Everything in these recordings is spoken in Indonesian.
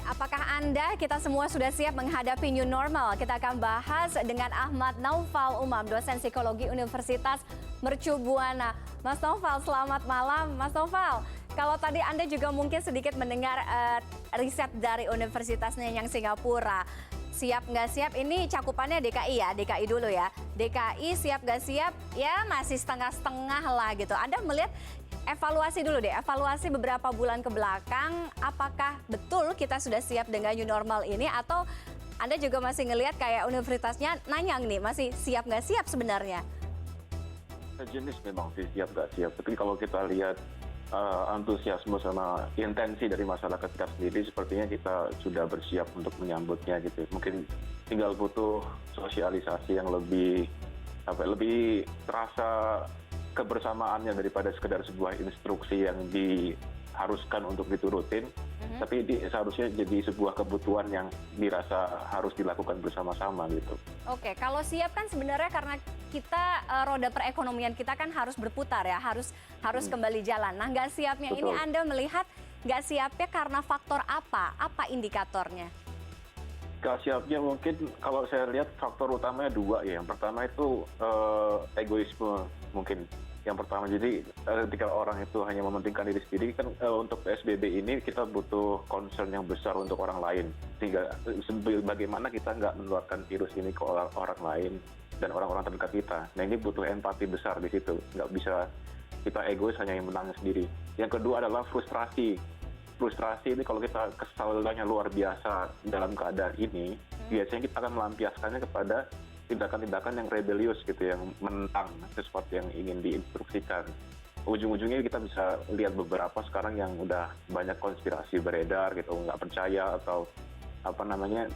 apakah Anda, kita semua sudah siap menghadapi new normal? Kita akan bahas dengan Ahmad Naufal Umam, dosen psikologi Universitas Mercu Buana. Mas Naufal, selamat malam. Mas Naufal, kalau tadi Anda juga mungkin sedikit mendengar riset dari Universitasnya yang Singapura. Siap nggak siap, ini cakupannya DKI ya, DKI dulu ya. DKI siap nggak siap, ya masih setengah-setengah lah gitu. Anda melihat evaluasi dulu deh, evaluasi beberapa bulan ke belakang, apakah betul kita sudah siap dengan new normal ini atau Anda juga masih ngelihat kayak universitasnya nanyang nih, masih siap nggak siap sebenarnya? Sejenis memang sih siap nggak siap, tapi kalau kita lihat antusiasme sama intensi dari masyarakat kita sendiri, sepertinya kita sudah bersiap untuk menyambutnya gitu. Mungkin tinggal butuh sosialisasi yang lebih terasa kebersamaannya daripada sekedar sebuah instruksi yang diharuskan untuk diturutin, tapi seharusnya jadi sebuah kebutuhan yang dirasa harus dilakukan bersama-sama gitu. Oke, kalau siap kan sebenarnya karena kita roda perekonomian kita kan harus berputar ya, harus kembali jalan. Nah, nggak siapnya Betul. ini Anda melihat nggak siapnya karena faktor apa? Apa indikatornya? Gak siapnya mungkin kalau saya lihat faktor utamanya dua ya. Yang pertama itu egoisme mungkin. Yang pertama, jadi ketika orang itu hanya mementingkan diri sendiri, kan untuk PSBB ini kita butuh concern yang besar untuk orang lain. Sehingga bagaimana kita nggak menularkan virus ini ke orang lain dan orang-orang terdekat kita. Nah, ini butuh empati besar di situ. Nggak bisa kita egois hanya yang menang sendiri. Yang kedua adalah frustrasi. Frustrasi ini kalau kita kesalannya luar biasa dalam keadaan ini, biasanya kita akan melampiaskannya kepada tindakan-tindakan yang rebelius gitu, yang menentang sesuatu yang ingin diinstruksikan. Ujung-ujungnya kita bisa lihat beberapa sekarang yang udah banyak konspirasi beredar gitu, nggak percaya atau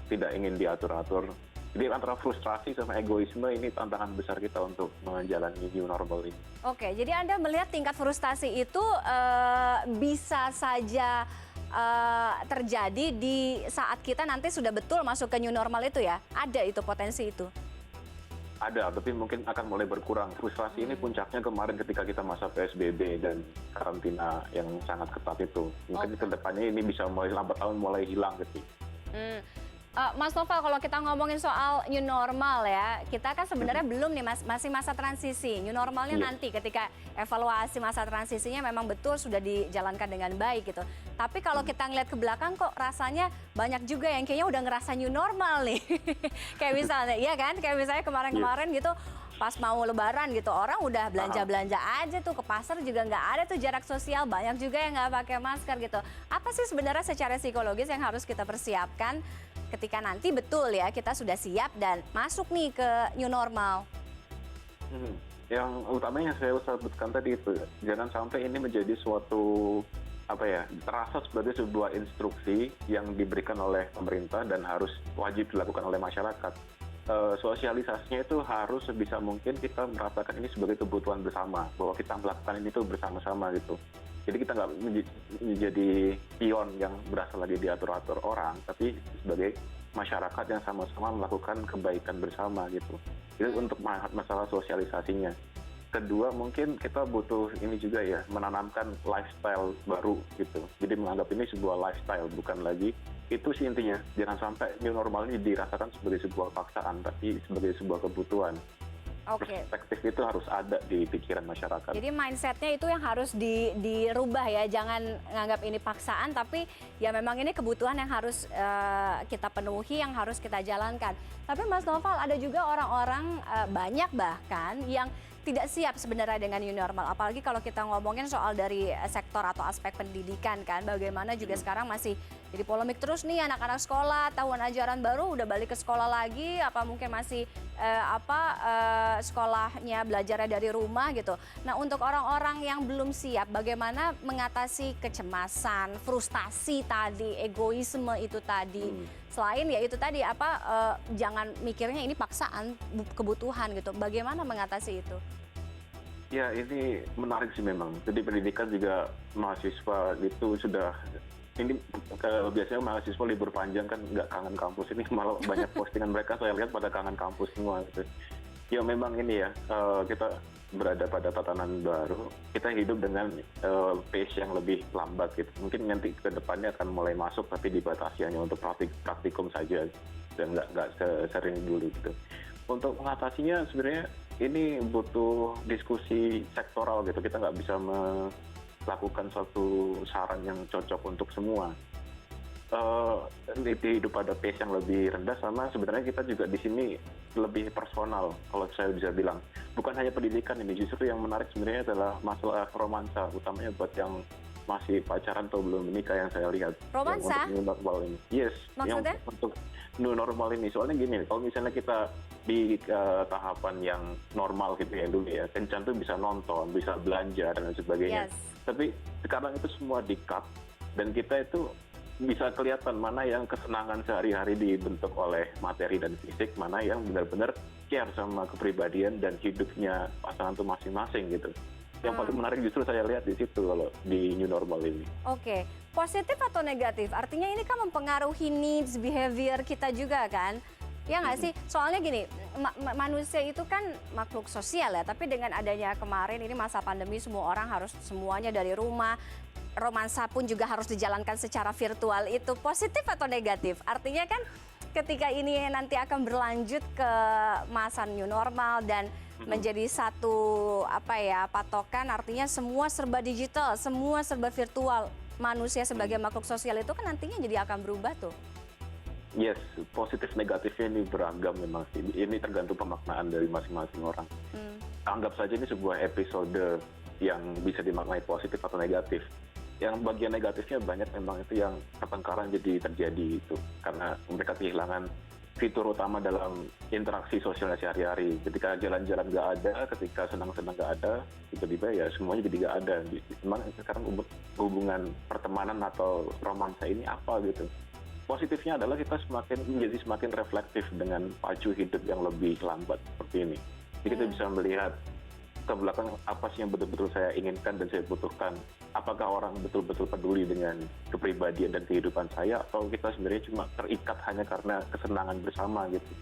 tidak ingin diatur-atur. Jadi antara frustrasi sama egoisme ini tantangan besar kita untuk menjalani new normal ini. Oke, jadi Anda melihat tingkat frustasi itu bisa saja terjadi di saat kita nanti sudah betul masuk ke new normal itu ya? Ada itu potensi itu? Ada, tapi mungkin akan mulai berkurang. Frustrasi ini puncaknya kemarin ketika kita masa PSBB dan karantina yang sangat ketat itu. Mungkin ke depannya ini bisa mulai lambat tahun mulai hilang gitu. Mas Noval, kalau kita ngomongin soal new normal ya, kita kan sebenarnya belum nih, masih masa transisi. New normalnya nanti ketika evaluasi masa transisinya memang betul sudah dijalankan dengan baik gitu. Tapi kalau kita ngeliat ke belakang kok rasanya banyak juga yang kayaknya udah ngerasa new normal nih. Kayak misalnya, iya kan? Kayak misalnya kemarin-kemarin gitu, pas mau lebaran gitu, orang udah belanja-belanja aja tuh, ke pasar juga nggak ada tuh jarak sosial, banyak juga yang nggak pakai masker gitu. Apa sih sebenarnya secara psikologis yang harus kita persiapkan ketika nanti betul ya kita sudah siap dan masuk nih ke new normal? Yang utamanya saya sebutkan tadi itu, jangan sampai ini menjadi suatu terasa sebagai sebuah instruksi yang diberikan oleh pemerintah dan harus wajib dilakukan oleh masyarakat. Sosialisasinya itu harus sebisa mungkin kita merasakan ini sebagai kebutuhan bersama, bahwa kita melakukan ini tuh bersama-sama gitu. Jadi kita nggak menjadi pion yang berasal lagi diatur-atur orang, tapi sebagai masyarakat yang sama-sama melakukan kebaikan bersama gitu. Itu untuk masalah sosialisasinya. Kedua, mungkin kita butuh ini juga ya, menanamkan lifestyle baru gitu. Jadi menganggap ini sebuah lifestyle, bukan lagi itu sih intinya. Jangan sampai new normal ini dirasakan sebagai sebuah paksaan, tapi sebagai sebuah kebutuhan. Perspektif itu harus ada di pikiran masyarakat. Jadi mindsetnya itu yang harus dirubah ya, jangan nganggap ini paksaan, tapi ya memang ini kebutuhan yang harus kita penuhi, yang harus kita jalankan. Tapi Mas Noval, ada juga orang-orang banyak bahkan yang tidak siap sebenarnya dengan new normal. Apalagi kalau kita ngomongin soal dari sektor atau aspek pendidikan kan, bagaimana juga sekarang masih jadi polemik terus nih anak-anak sekolah, tahun ajaran baru udah balik ke sekolah lagi, apa mungkin masih sekolahnya belajarnya dari rumah gitu. Nah, untuk orang-orang yang belum siap, bagaimana mengatasi kecemasan, frustasi tadi, egoisme itu tadi. Selain ya itu tadi jangan mikirnya ini paksaan, kebutuhan gitu. Bagaimana mengatasi itu? Ya, ini menarik sih memang. Jadi pendidikan juga mahasiswa itu sudah ini biasanya mahasiswa libur panjang kan nggak kangen kampus, ini malah banyak postingan mereka saya lihat pada kangen kampus semua gitu. Ya memang ini ya, kita berada pada tatanan baru, kita hidup dengan pace yang lebih lambat gitu. Mungkin nanti ke depannya akan mulai masuk tapi dibatasi hanya untuk praktikum saja dan nggak sering dulu gitu. Untuk mengatasinya sebenarnya ini butuh diskusi sektoral gitu. Kita nggak bisa melakukan suatu saran yang cocok untuk semua. Hidup pada pace yang lebih rendah sama sebenarnya kita juga di sini lebih personal kalau saya bisa bilang. Bukan hanya pendidikan ini, justru yang menarik sebenarnya adalah masalah romansa, utamanya buat yang masih pacaran atau belum menikah yang saya lihat. Romansa? Yang untuk new normal ini. Yes. Maksudnya? Yang untuk new normal ini. Soalnya gini, kalau misalnya kita di tahapan yang normal gitu ya dulu ya, kencan tuh bisa nonton, bisa belanja dan lain sebagainya. Yes. Tapi sekarang itu semua di-cut dan kita itu bisa kelihatan mana yang kesenangan sehari-hari dibentuk oleh materi dan fisik, mana yang benar-benar care sama kepribadian dan hidupnya pasangan itu masing-masing gitu. Yang paling menarik justru saya lihat di situ kalau di new normal ini. Oke, positif atau negatif? Artinya ini kan mempengaruhi needs, behavior kita juga kan? Ya nggak sih? Soalnya gini, manusia itu kan makhluk sosial ya, tapi dengan adanya kemarin ini masa pandemi semua orang harus semuanya dari rumah, romansa pun juga harus dijalankan secara virtual itu positif atau negatif? Artinya kan ketika ini nanti akan berlanjut ke masa new normal dan menjadi satu patokan, artinya semua serba digital, semua serba virtual. Manusia sebagai makhluk sosial itu kan nantinya jadi akan berubah tuh. Yes, positif negatifnya ini beragam memang sih. Ini tergantung pemaknaan dari masing-masing orang. Anggap saja ini sebuah episode yang bisa dimaknai positif atau negatif. Yang bagian negatifnya banyak memang itu yang pertengkaran jadi terjadi itu. Karena mereka kehilangan fitur utama dalam interaksi sosialnya sehari-hari. Ketika jalan-jalan nggak ada, ketika senang-senang nggak ada, tiba-tiba ya semuanya jadi nggak ada. Memang sekarang hubungan pertemanan atau romansa ini apa gitu. Positifnya adalah kita menjadi semakin reflektif dengan pacu hidup yang lebih lambat seperti ini. Jadi kita bisa melihat ke belakang apa sih yang betul-betul saya inginkan dan saya butuhkan. Apakah orang betul-betul peduli dengan kepribadian dan kehidupan saya atau kita sebenarnya cuma terikat hanya karena kesenangan bersama gitu.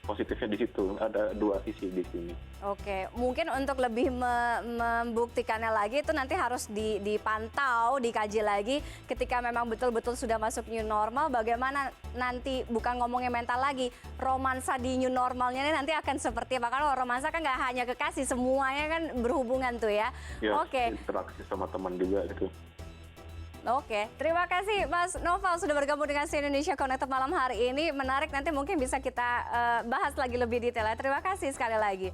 Positifnya di situ, ada dua sisi di sini. Oke, mungkin untuk lebih membuktikannya lagi itu nanti harus dipantau, dikaji lagi ketika memang betul-betul sudah masuk new normal, bagaimana nanti bukan ngomongin mental lagi, romansa di new normalnya ini nanti akan seperti apa? Kalau romansa kan nggak hanya kekasih, semuanya kan berhubungan tuh ya. Ya, Oke. interaksi sama teman juga gitu. Oke, terima kasih Mas Noval sudah bergabung dengan si Indonesia Connected malam hari ini. Menarik, nanti mungkin bisa kita bahas lagi lebih detail ya. Terima kasih sekali lagi.